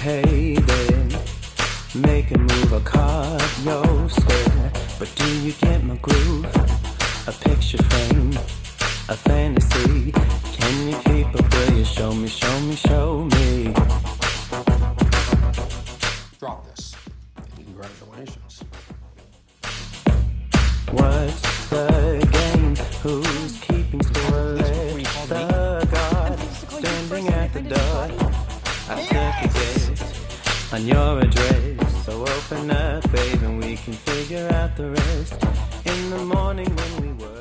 Hey there, make a move, a card, your stare. But do you get my groove? A picture frame, a fantasy. Can you keep up? Will you show me, show me, show me? Drop this. Congratulations. What's the game? Who's keeping score? Let the guard standing at the door. I took a guess on your address, so open up, babe, and we can figure out the rest in the morning when we work.